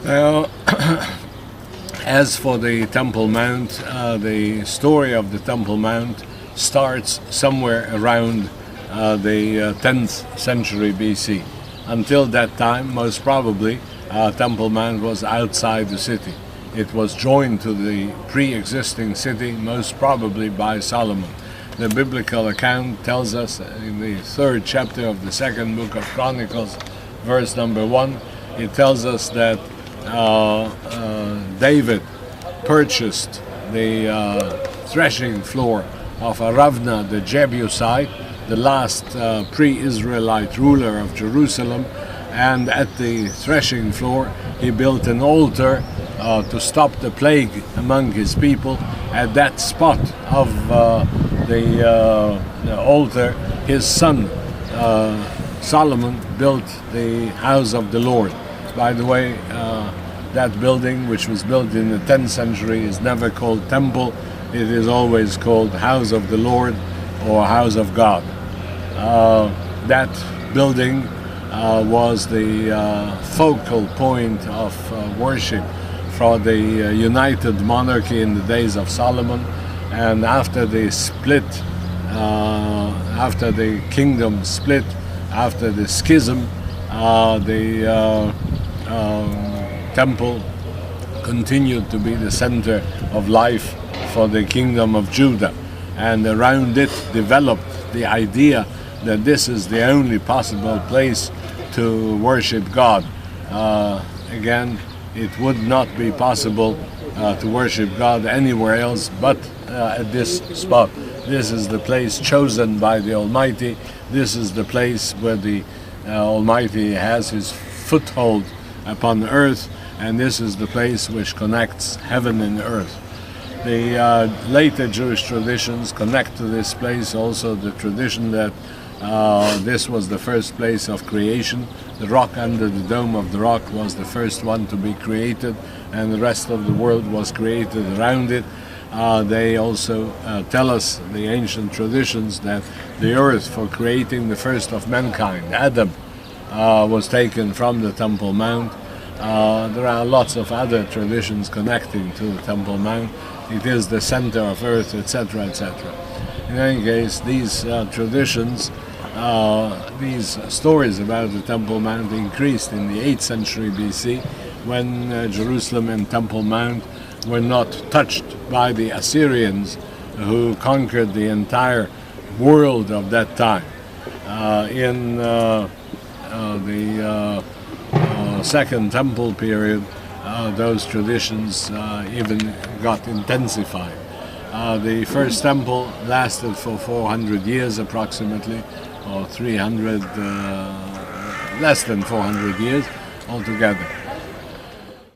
Now, as for the Temple Mount, the story of the Temple Mount starts somewhere around the 10th century BC. Until that time, most probably, Temple Mount was outside the city. It was joined to the pre-existing city, most probably by Solomon. The biblical account tells us in the 3rd chapter of the 2nd book of Chronicles, verse number 1, it tells us that David purchased the threshing floor of Aravna the Jebusite, the last pre-Israelite ruler of Jerusalem, and at the threshing floor he built an altar to stop the plague among his people. At that spot of the altar, his son Solomon built the house of the Lord. By the way, that building, which was built in the 10th century, is never called temple. It is always called house of the Lord or house of God. That building was the focal point of worship for the united monarchy in the days of Solomon. And after the split, after the kingdom split, after the schism, the temple continued to be the center of life for the kingdom of Judah, and around it developed the idea that this is the only possible place to worship God. Again, it would not be possible to worship God anywhere else but at this spot. This is the place chosen by the Almighty. This is the place where the Almighty has his foothold upon earth, and this is the place which connects heaven and earth. The later Jewish traditions connect to this place also the tradition that this was the first place of creation. The rock under the dome of the rock was the first one to be created, and the rest of the world was created around it. They also tell us, the ancient traditions, that the earth for creating the first of mankind, Adam, was taken from the Temple Mount. There are lots of other traditions connecting to the Temple Mount. It is the center of earth, etc., etc. In any case, these traditions, these stories about the Temple Mount increased in the 8th century BC, when Jerusalem and Temple Mount were not touched by the Assyrians, who conquered the entire world of that time. In the Second Temple period, those traditions even got intensified. The first temple lasted for 400 years approximately, or 300, less than 400 years altogether.